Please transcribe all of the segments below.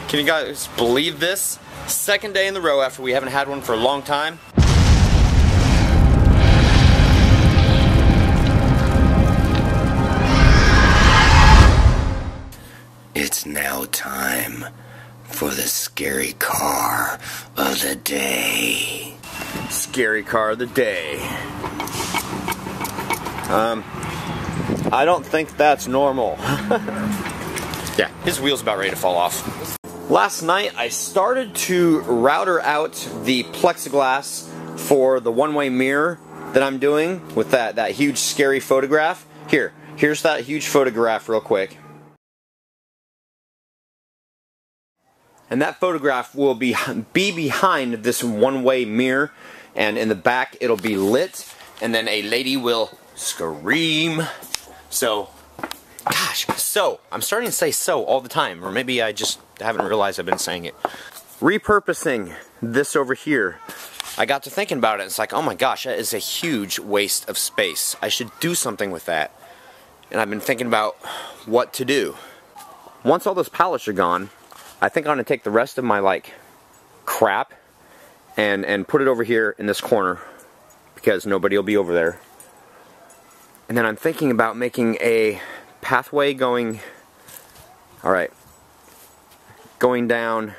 Can you guys believe this? Second day in the row after we haven't had one for a long time. It's now time for the scary car of the day. Scary car of the day. I don't think that's normal. Yeah, his wheel's about ready to fall off. Last night I started to router out the plexiglass for the one-way mirror that I'm doing with that huge scary photograph. Here's that huge photograph real quick. And that photograph will be behind this one-way mirror, and in the back it'll be lit, and then a lady will scream. So, gosh, so, I'm starting to say so all the time, or maybe I just haven't realized I've been saying it. Repurposing this over here, I got to thinking about it, it's like, oh my gosh, that is a huge waste of space. I should do something with that. And I've been thinking about what to do. Once all those pallets are gone, I think I'm going to take the rest of my, like, crap and put it over here in this corner, because nobody will be over there. And then I'm thinking about making a pathway going down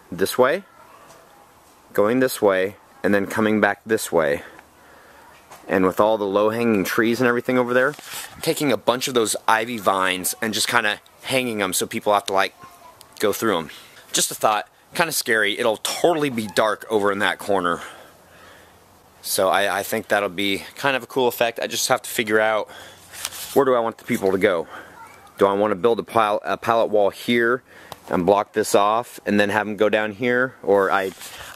this way, going this way, and then coming back this way. And with all the low-hanging trees and everything over there, taking a bunch of those ivy vines and just kind of hanging them so people have to, like, go through them. Just a thought, kind of scary. It'll totally be dark over in that corner. So I think that'll be kind of a cool effect. I just have to figure out, where do I want the people to go? Do I want to build a pallet wall here and block this off and then have them go down here? Or I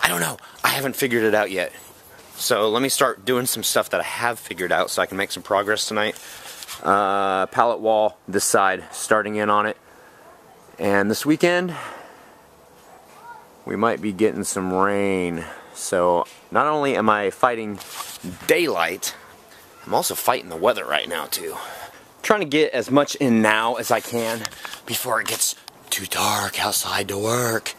don't know. I haven't figured it out yet. So let me start doing some stuff that I have figured out so I can make some progress tonight. Pallet wall this side, starting in on it. And this weekend, we might be getting some rain. So not only am I fighting daylight, I'm also fighting the weather right now too. Trying to get as much in now as I can before it gets too dark outside to work.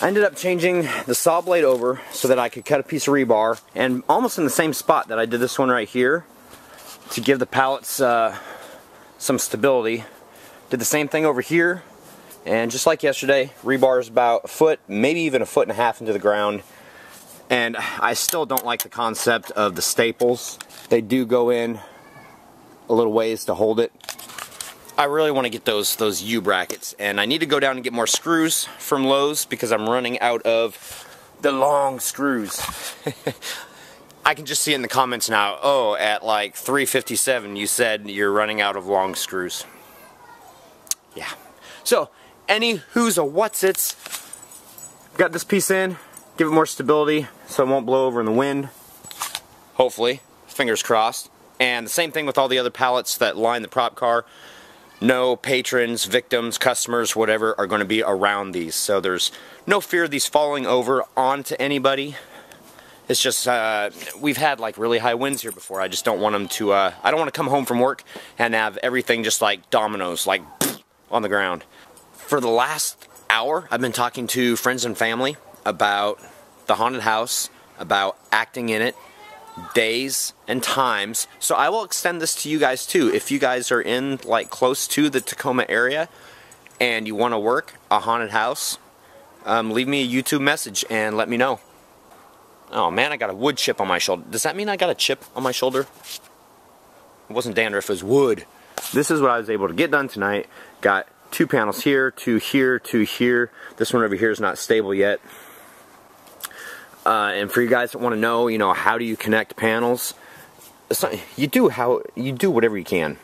I ended up changing the saw blade over so that I could cut a piece of rebar, and almost in the same spot that I did this one right here, to give the pallets some stability. Did the same thing over here, and just like yesterday, rebar is about a foot, maybe even 1.5 feet into the ground. And I still don't like the concept of the staples. They do go in a little ways to hold it. I really want to get those U brackets, and I need to go down and get more screws from Lowe's because I'm running out of the long screws. I can just see it in the comments now. Oh, at like 3:57 you said you're running out of long screws. Yeah. So, any who's a what's it's, got this piece in, give it more stability so it won't blow over in the wind. Hopefully, fingers crossed. And the same thing with all the other pallets that line the prop car. No patrons, victims, customers, whatever, are going to be around these. So there's no fear of these falling over onto anybody. It's just, we've had like really high winds here before. I just don't want them to, I don't want to come home from work and have everything just like dominoes, like on the ground. For the last hour, I've been talking to friends and family about the haunted house, about acting in it, days and times. So I will extend this to you guys too. If you guys are in like close to the Tacoma area and you want to work a haunted house, leave me a YouTube message and let me know. Oh man, I got a wood chip on my shoulder. Does that mean I got a chip on my shoulder? It wasn't dandruff, it was wood. This is what I was able to get done tonight. Got 2 panels here, 2 here, 2 here. This one over here is not stable yet. And for you guys that want to know, you know, how do you connect panels? You do whatever you can.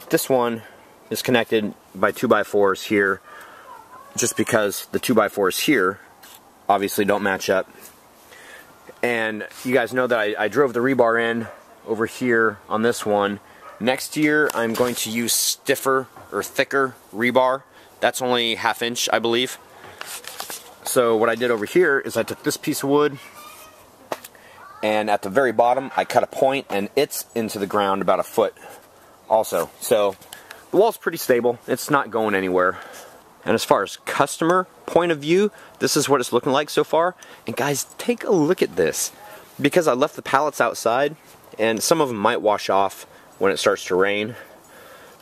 This one is connected by 2x4s here, just because the 2x4s here obviously don't match up. And you guys know that I drove the rebar in over here on this one. Next year I'm going to use stiffer or thicker rebar. That's only 1/2 inch, I believe. So what I did over here is I took this piece of wood, and at the very bottom I cut a point, and it's into the ground about 1 foot also. So the wall's pretty stable. It's not going anywhere. And as far as customer point of view, this is what it's looking like so far. And guys, take a look at this. Because I left the pallets outside, and some of them might wash off when it starts to rain,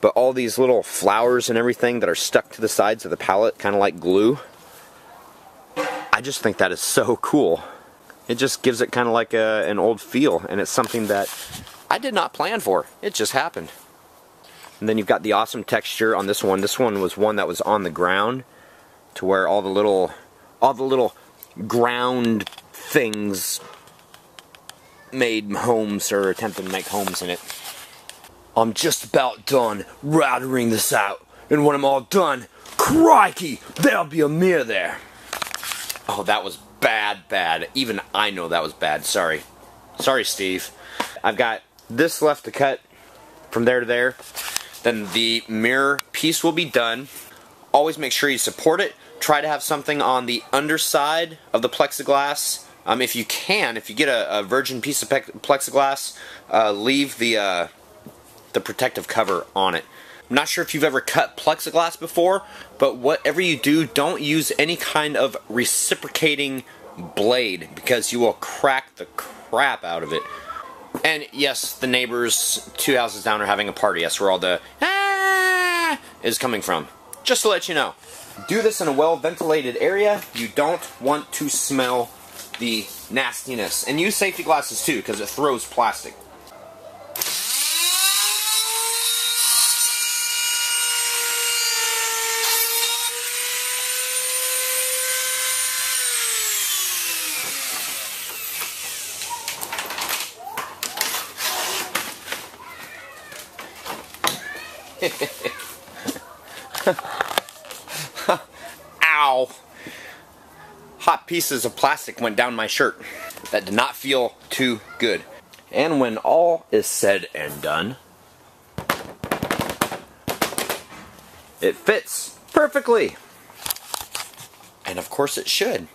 but all these little flowers and everything that are stuck to the sides of the pallet, kind of like glue, I just think that is so cool. It just gives it kind of like an old feel, and it's something that I did not plan for. It just happened. And then you've got the awesome texture on this one. This one was one that was on the ground, to where all the little ground things made homes, or attempted to make homes in it. I'm just about done routering this out, and when I'm all done, crikey, there'll be a mirror there. Oh, that was bad. Even I know that was bad. Sorry, Steve. I've got this left to cut from there to there. Then the mirror piece will be done. Always make sure you support it. Try to have something on the underside of the plexiglass. If you can, if you get a virgin piece of plexiglass, leave the protective cover on it. I'm not sure if you've ever cut plexiglass before, but whatever you do, don't use any kind of reciprocating blade, because you will crack the crap out of it. And yes, the neighbors 2 houses down are having a party. That's where all the ah is coming from. Just to let you know. Do this in a well-ventilated area. You don't want to smell the nastiness. And use safety glasses too, because it throws plastic. Ow! Hot pieces of plastic went down my shirt. That did not feel too good. And when all is said and done, it fits perfectly. And of course it should.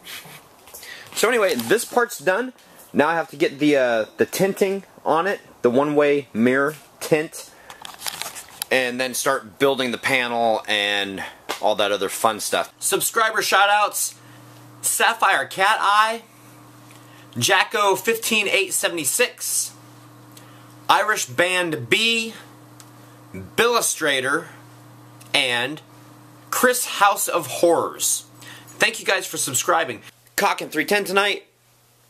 So anyway, this part's done. Now I have to get the tinting on it, the one-way mirror tint, and then start building the panel and all that other fun stuff. Subscriber shoutouts: Sapphire Cat Eye, Jacko 15876, Irish Band B, Billustrator, and Chris House of Horrors. Thank you guys for subscribing. Cockin' 310 tonight.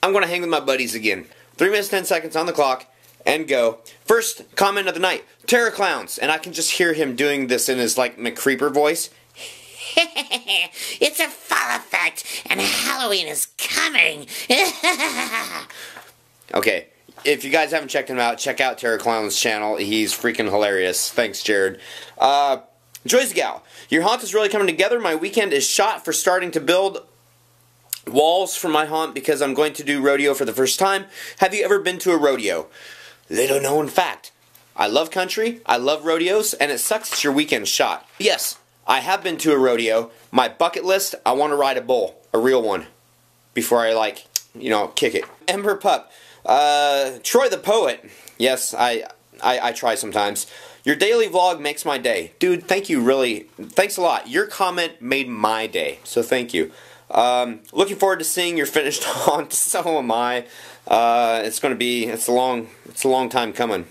I'm gonna hang with my buddies again. 3 minutes 10 seconds on the clock. And go. First comment of the night, Terror Clowns, and I can just hear him doing this in his like McCreeper voice. It's a fall effect, and Halloween is coming. Okay, if you guys haven't checked him out, check out Terror Clown's channel. He's freaking hilarious. Thanks, Jared. Joy's Gal, your haunt is really coming together. My weekend is shot for starting to build walls for my haunt because I'm going to do rodeo for the first time. Have you ever been to a rodeo? Little known fact. I love country, I love rodeos, and it sucks it's your weekend shot. Yes, I have been to a rodeo. My bucket list, I want to ride a bull. A real one. Before I, kick it. Ember Pup. Troy the Poet. Yes, I try sometimes. Your daily vlog makes my day. Dude, thank you, really. Thanks a lot. Your comment made my day, so thank you. Looking forward to seeing your finished haunt. So am I. It's a long time coming.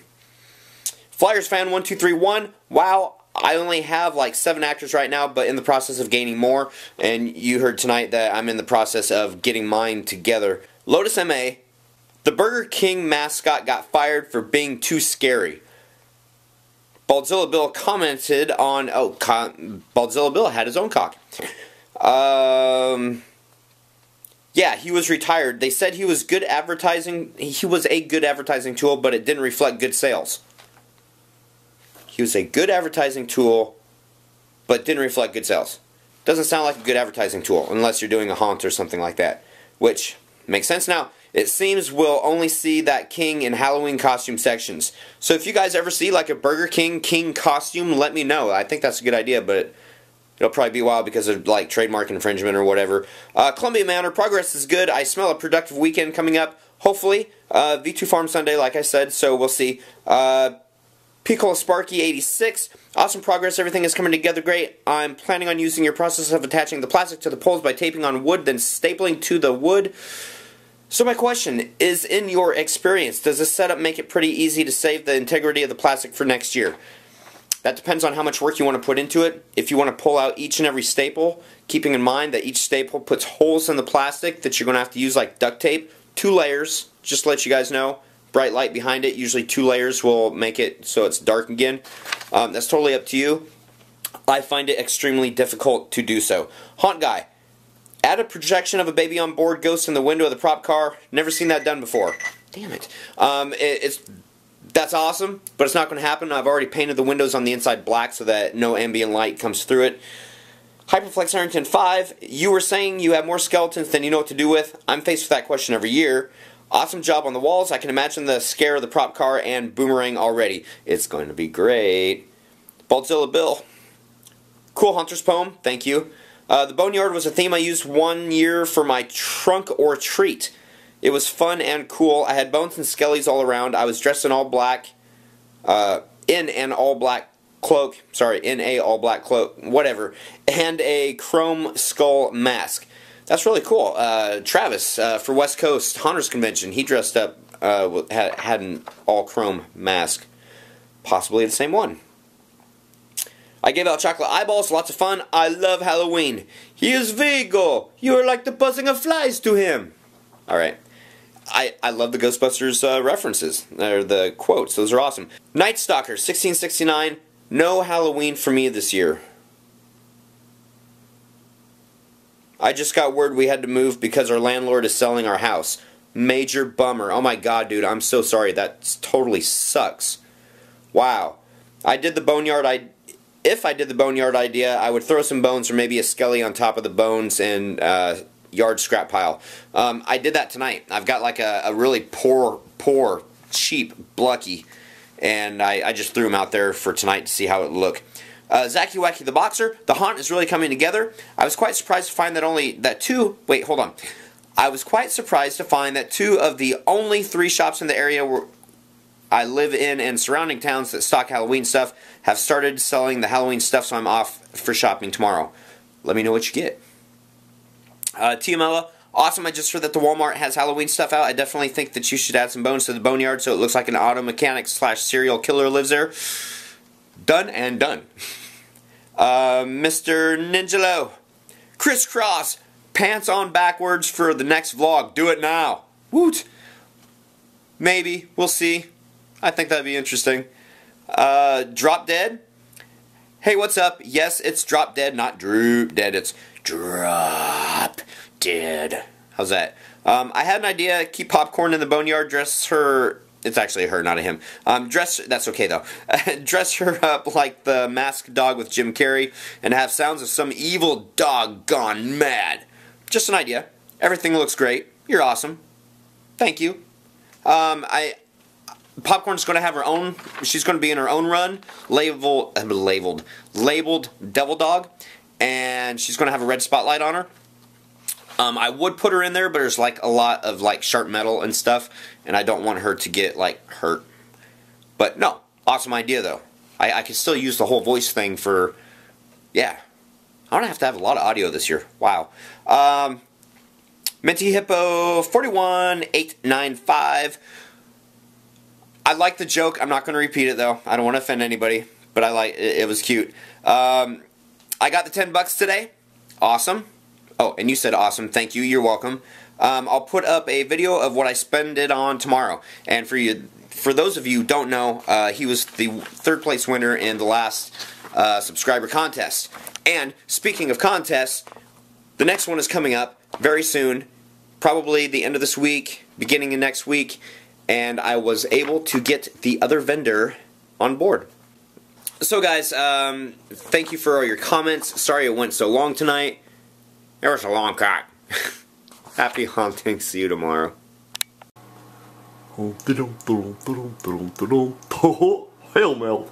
Flyers fan 1231. Wow, I only have like 7 actors right now, but in the process of gaining more. And you heard tonight that I'm in the process of getting mine together. Lotus MA. The Burger King mascot got fired for being too scary. Baldzilla Bill commented on. Baldzilla Bill had his own cock. Yeah, he was retired. They said he was good advertising. He was a good advertising tool, but it didn't reflect good sales. He was a good advertising tool, but didn't reflect good sales. Doesn't sound like a good advertising tool unless you're doing a haunt or something like that, which makes sense now. It seems we'll only see that King in Halloween costume sections. So if you guys ever see like a Burger King costume, let me know. I think that's a good idea, but it'll probably be a while because of like trademark infringement or whatever. Columbia Manor, progress is good. I smell a productive weekend coming up. Hopefully. V2 Farm Sunday, like I said, so we'll see. Piccolo Sparky 86. Awesome progress. Everything is coming together great. I'm planning on using your process of attaching the plastic to the poles by taping on wood, then stapling to the wood. So my question is, in your experience, does this setup make it pretty easy to save the integrity of the plastic for next year? That depends on how much work you want to put into it. If you want to pull out each and every staple, keeping in mind that each staple puts holes in the plastic that you're going to have to use like duct tape. 2 layers, just to let you guys know. Bright light behind it. Usually 2 layers will make it so it's dark again. That's totally up to you. I find it extremely difficult to do so. Haunt Guy. Add a projection of a baby on board ghost in the window of the prop car. Never seen that done before. Damn it. That's awesome, but it's not going to happen. I've already painted the windows on the inside black so that no ambient light comes through it. Hyperflex Harrington 5, you were saying you have more skeletons than you know what to do with. I'm faced with that question every year. Awesome job on the walls. I can imagine the scare of the prop car and Boomerang already. It's going to be great. Baldzilla Bill. Cool Hunter's Poem. Thank you. The Boneyard was a theme I used one year for my Trunk or Treat. It was fun and cool. I had bones and skellies all around. I was dressed in all black, in an all black cloak, whatever, and a chrome skull mask. That's really cool. Travis, for West Coast Hunters Convention, he dressed up, had an all chrome mask. Possibly the same one. I gave out chocolate eyeballs, lots of fun. I love Halloween. He is Vigo. You are like the buzzing of flies to him. Alright. I love the Ghostbusters references, or the quotes. Those are awesome. Night Stalker 1669. No Halloween for me this year. I just got word we had to move because our landlord is selling our house. Major bummer. Oh my god, dude, I'm so sorry. That totally sucks. Wow. I did the boneyard. If I did the boneyard idea, I would throw some bones or maybe a skelly on top of the bones and yard scrap pile. I did that tonight. I've got like a really poor, cheap Blucky, and I just threw him out there for tonight to see how it would look. Zacky Wacky the Boxer, the haunt is really coming together. I was quite surprised to find I was quite surprised to find that 2 of the only 3 shops in the area where I live in and surrounding towns that stock Halloween stuff have started selling the Halloween stuff, so I'm off for shopping tomorrow. Let me know what you get. Tiamella, awesome. I just heard that the Walmart has Halloween stuff out. I definitely think that you should add some bones to the boneyard so it looks like an auto mechanic / serial killer lives there. Done and done. Mr. Ninjalo, crisscross, pants on backwards for the next vlog. Do it now. Woot. Maybe. We'll see. I think that'd be interesting. Drop Dead. Hey, what's up? Yes, it's Drop Dead, not Droop Dead. It's Drop Dead. How's that? I had an idea. Keep popcorn in the boneyard. Dress her. It's actually her, not a him. That's okay though. Dress her up like the masked dog with Jim Carrey and have sounds of some evil dog gone mad. Just an idea. Everything looks great. You're awesome. Thank you. Popcorn's going to have her own. She's going to be in her own run, labeled Devil Dog, and she's going to have a red spotlight on her. I would put her in there, but there's like a lot of like sharp metal and stuff, and I don't want her to get like hurt. But no, awesome idea though. I could still use the whole voice thing for, yeah. I'm going to have a lot of audio this year. Wow. Minty Hippo 41895. I like the joke. I'm not going to repeat it though. I don't want to offend anybody, but I like it. It was cute. I got the $10 today. Awesome. Oh, and you said awesome. Thank you. You're welcome. I'll put up a video of what I spend it on tomorrow. And for those of you who don't know, he was the 3rd place winner in the last subscriber contest. And speaking of contests, the next one is coming up very soon, probably the end of this week, beginning of next week. And I was able to get the other vendor on board. So guys, thank you for all your comments. Sorry it went so long tonight. It was a long cut. Happy haunting. See you tomorrow. Hellmouth.